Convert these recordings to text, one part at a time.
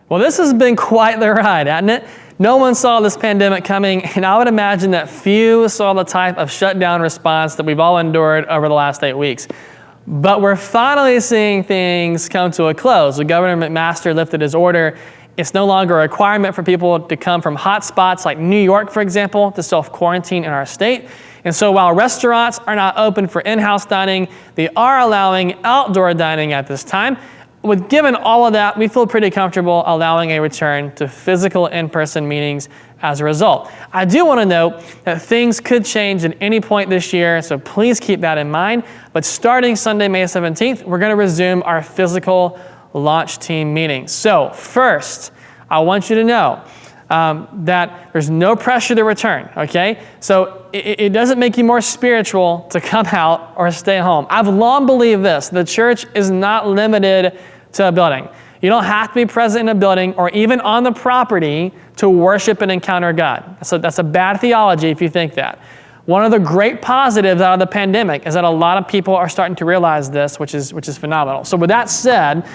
Well, this has been quite the ride, hasn't it? No one saw this pandemic coming, and I would imagine that few saw the type of shutdown response that we've all endured over the last 8 weeks. But we're finally seeing things come to a close. The Governor McMaster lifted his order. It's no longer a requirement for people to come from hot spots like New York, for example, to self-quarantine in our state. And so while restaurants are not open for in-house dining, they are allowing outdoor dining at this time. Given all of that, we feel pretty comfortable allowing a return to physical in-person meetings as a result. I do want to note that things could change at any point this year, so please keep that in mind. But starting Sunday, May 17th, we're going to resume our physical launch team meetings. So first, I want you to know that there's no pressure to return, okay? So it doesn't make you more spiritual to come out or stay home. I've long believed this: the church is not limited to a building. You don't have to be present in a building or even on the property to worship and encounter God. So that's a bad theology if you think that. One of the great positives out of the pandemic is that a lot of people are starting to realize this, which is phenomenal. So with that said,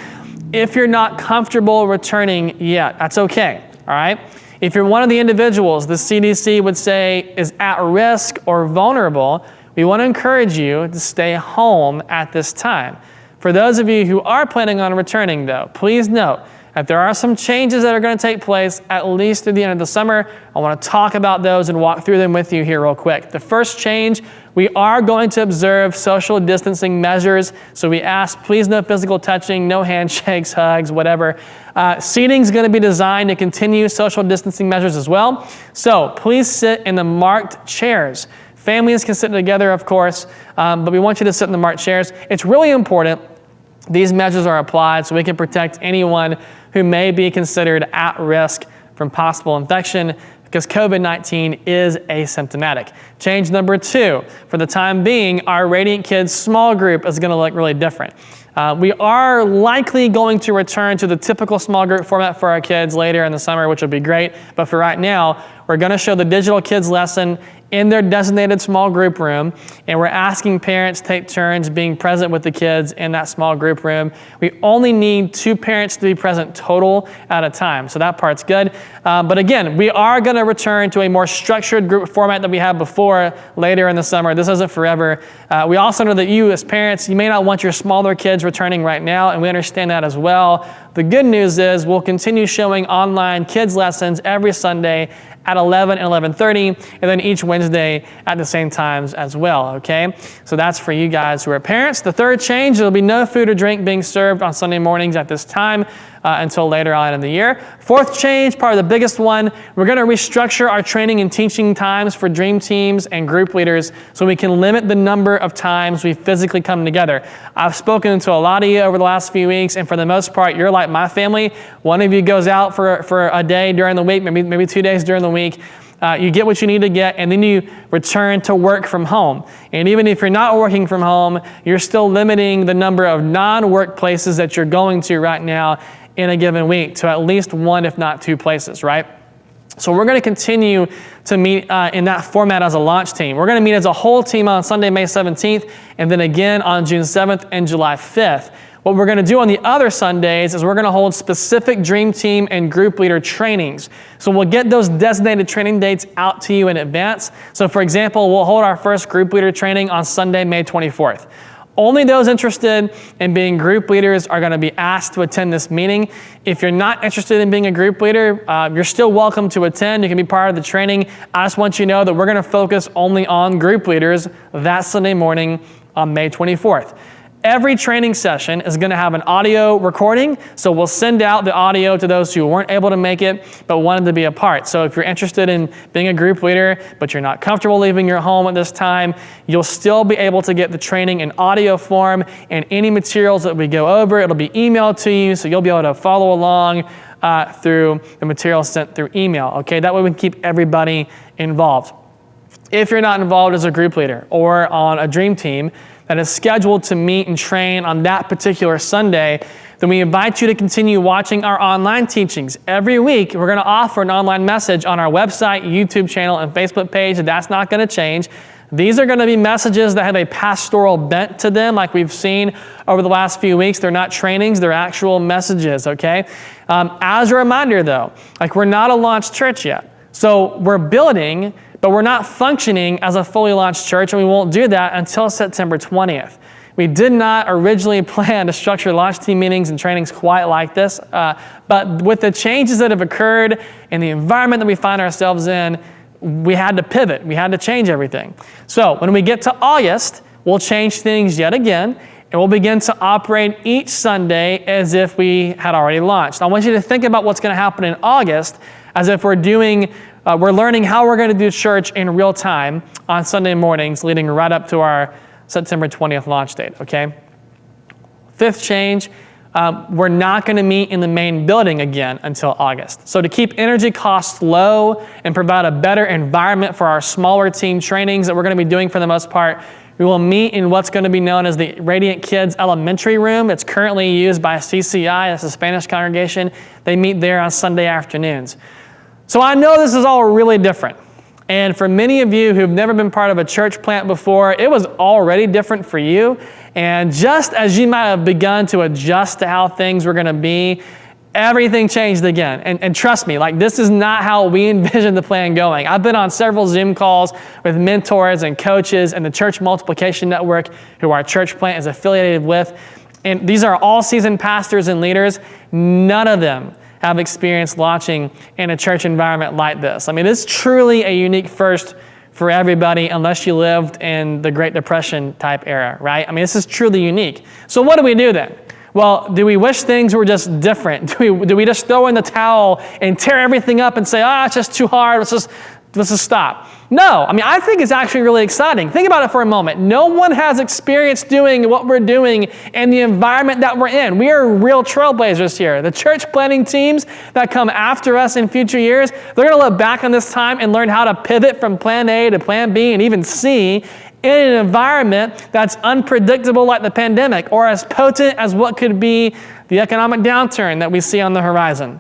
if you're not comfortable returning yet, that's okay, all right? If you're one of the individuals the CDC would say is at risk or vulnerable, we want to encourage you to stay home at this time. For those of you who are planning on returning, though, please note that there are some changes that are going to take place at least through the end of the summer. I want to talk about those and walk through them with you here real quick. The first change, we are going to observe social distancing measures. So we ask, please no physical touching, no handshakes, hugs, whatever. Seating is going to be designed to continue social distancing measures as well. So please sit in the marked chairs. Families can sit together, of course, but we want you to sit in the marked chairs. It's really important these measures are applied so we can protect anyone who may be considered at risk from possible infection, because COVID-19 is asymptomatic. Change number 2, for the time being, our Radiant Kids small group is going to look really different. We are likely going to return to the typical small group format for our kids later in the summer, which will be great. But for right now, we're going to show the digital kids lesson in their designated small group room, and we're asking parents to take turns being present with the kids in that small group room. We only need 2 parents to be present total at a time, so that part's good. But again, we are going to return to a more structured group format that we had before later in the summer. This isn't forever. We also know that you as parents, you may not want your smaller kids returning right now, and we understand that as well. The good news is we'll continue showing online kids lessons every Sunday at 11 and 11:30, and then each Wednesday at the same times as well, okay? So that's for you guys who are parents. The third change, there'll be no food or drink being served on Sunday mornings at this time until later on in the year. Fourth change, probably the biggest one, we're going to restructure our training and teaching times for dream teams and group leaders so we can limit the number of times we physically come together. I've spoken to a lot of you over the last few weeks, and for the most part, you're like my family. One of you goes out for a day during the week, maybe 2 days during the week. You get what you need to get, and then you return to work from home. And even if you're not working from home, you're still limiting the number of non-work places that you're going to right now in a given week to at least 1, if not 2 places, right? So we're going to continue to meet in that format as a launch team. We're going to meet as a whole team on Sunday, May 17th, and then again on June 7th and July 5th. What we're going to do on the other Sundays is we're going to hold specific dream team and group leader trainings. So we'll get those designated training dates out to you in advance. So for example, we'll hold our first group leader training on Sunday, May 24th. Only those interested in being group leaders are going to be asked to attend this meeting. If you're not interested in being a group leader, you're still welcome to attend. You can be part of the training. I just want you to know that we're going to focus only on group leaders that Sunday morning on May 24th. Every training session is going to have an audio recording, so we'll send out the audio to those who weren't able to make it but wanted to be a part. So if you're interested in being a group leader but you're not comfortable leaving your home at this time, you'll still be able to get the training in audio form, and any materials that we go over, it'll be emailed to you, so you'll be able to follow along through the materials sent through email. Okay, that way we can keep everybody involved. If you're not involved as a group leader or on a dream team that is scheduled to meet and train on that particular Sunday, then we invite you to continue watching our online teachings. Every week, we're going to offer an online message on our website, YouTube channel, and Facebook page. That's not going to change. These are going to be messages that have a pastoral bent to them, like we've seen over the last few weeks. They're not trainings, they're actual messages, okay? As a reminder, though, like we're not a launched church yet. So we're building, but we're not functioning as a fully launched church, and we won't do that until September 20th. We did not originally plan to structure launch team meetings and trainings quite like this, but with the changes that have occurred in the environment that we find ourselves in, we had to pivot. We had to change everything. So when we get to August, we'll change things yet again, and we'll begin to operate each Sunday as if we had already launched. I want you to think about what's going to happen in August as if we're learning how we're going to do church in real time on Sunday mornings leading right up to our September 20th launch date, okay? Fifth change, we're not going to meet in the main building again until August. So to keep energy costs low and provide a better environment for our smaller team trainings that we're going to be doing for the most part, we will meet in what's going to be known as the Radiant Kids Elementary Room. It's currently used by CCI, that's a Spanish congregation. They meet there on Sunday afternoons. So I know this is all really different. And for many of you who've never been part of a church plant before, it was already different for you. And just as you might have begun to adjust to how things were going to be, everything changed again. And trust me, like this is not how we envisioned the plan going. I've been on several Zoom calls with mentors and coaches and the Church Multiplication Network, who our church plant is affiliated with. And these are all seasoned pastors and leaders. None of them have experienced launching in a church environment like this. I mean, it's truly a unique first for everybody unless you lived in the Great Depression type era, right? I mean, this is truly unique. So what do we do then? Well, do we wish things were just different? Do we just throw in the towel and tear everything up and say, it's just too hard, let's just stop? No, I mean, I think it's actually really exciting. Think about it for a moment. No one has experienced doing what we're doing in the environment that we're in. We are real trailblazers here. The church planting teams that come after us in future years, they're going to look back on this time and learn how to pivot from plan A to plan B and even C in an environment that's unpredictable like the pandemic or as potent as what could be the economic downturn that we see on the horizon.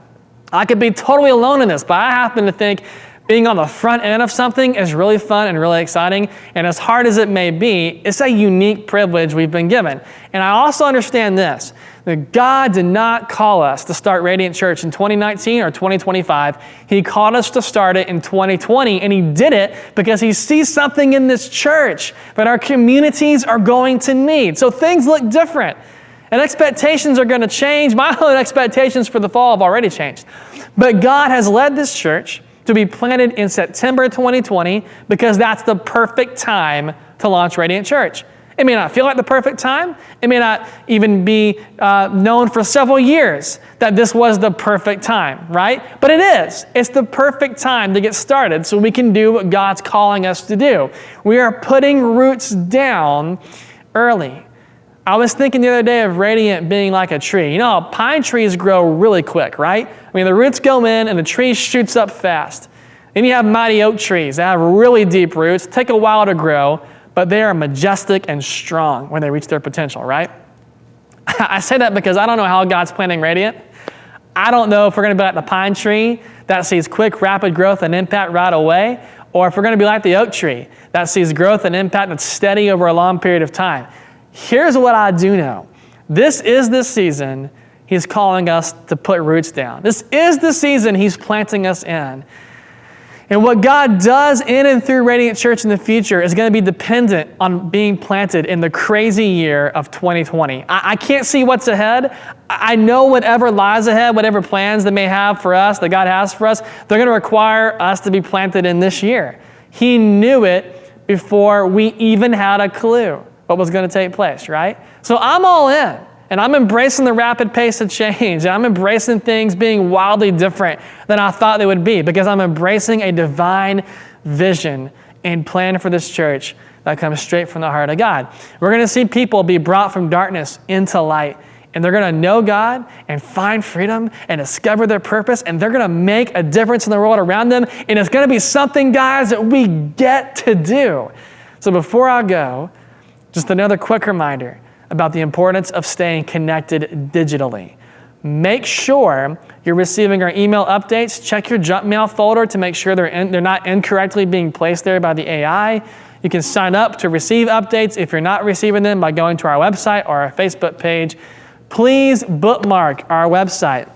I could be totally alone in this, but I happen to think being on the front end of something is really fun and really exciting. And as hard as it may be, it's a unique privilege we've been given. And I also understand this, that God did not call us to start Radiant Church in 2019 or 2025. He called us to start it in 2020, and he did it because he sees something in this church that our communities are going to need. So things look different, and expectations are going to change. My own expectations for the fall have already changed. But God has led this church to be planted in September 2020 because that's the perfect time to launch Radiant Church. It may not feel like the perfect time. It may not even be known for several years that this was the perfect time, right? But it is. It's the perfect time to get started so we can do what God's calling us to do. We are putting roots down early. I was thinking the other day of Radiant being like a tree. You know, pine trees grow really quick, right? I mean, the roots go in and the tree shoots up fast. Then you have mighty oak trees that have really deep roots, take a while to grow, but they are majestic and strong when they reach their potential, right? I say that because I don't know how God's planning Radiant. I don't know if we're going to be like the pine tree that sees quick, rapid growth and impact right away, or if we're going to be like the oak tree that sees growth and impact that's steady over a long period of time. Here's what I do know. This is the season he's calling us to put roots down. This is the season he's planting us in. And what God does in and through Radiant Church in the future is going to be dependent on being planted in the crazy year of 2020. I can't see what's ahead. I know whatever lies ahead, whatever plans they may have for us, that God has for us, they're going to require us to be planted in this year. He knew it before we even had a clue what was going to take place, right? So I'm all in, and I'm embracing the rapid pace of change, and I'm embracing things being wildly different than I thought they would be because I'm embracing a divine vision and plan for this church that comes straight from the heart of God. We're going to see people be brought from darkness into light, and they're going to know God and find freedom and discover their purpose, and they're going to make a difference in the world around them, and it's going to be something, guys, that we get to do. So before I go, just another quick reminder about the importance of staying connected digitally. Make sure you're receiving our email updates. Check your junk mail folder to make sure they're not incorrectly being placed there by the AI. You can sign up to receive updates if you're not receiving them by going to our website or our Facebook page. Please bookmark our website.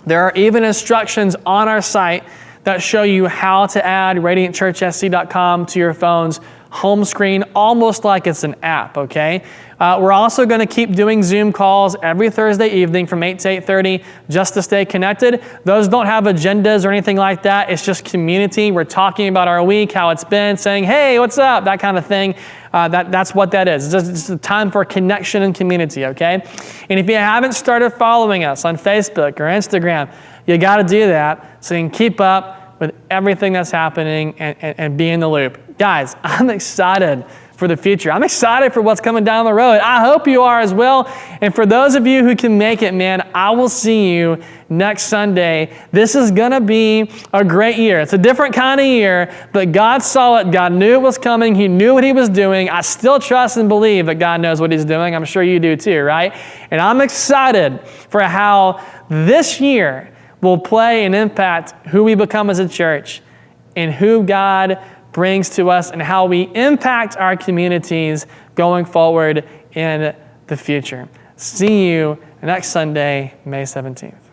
There are even instructions on our site that show you how to add radiantchurchsc.com to your phone's home screen, almost like it's an app, okay? We're also going to keep doing Zoom calls every Thursday evening from 8 to 8:30 just to stay connected. Those don't have agendas or anything like that. It's just community. We're talking about our week, how it's been, saying, hey, what's up, that kind of thing. That's what that is. It's just a time for connection and community, okay? And if you haven't started following us on Facebook or Instagram, you got to do that so you can keep up with everything that's happening and be in the loop. Guys, I'm excited for the future. I'm excited for what's coming down the road. I hope you are as well. And for those of you who can make it, man, I will see you next Sunday. This is going to be a great year. It's a different kind of year, but God saw it. God knew it was coming. He knew what he was doing. I still trust and believe that God knows what he's doing. I'm sure you do too, right? And I'm excited for how this year will play and impact who we become as a church and who God brings to us and how we impact our communities going forward in the future. See you next Sunday, May 17th.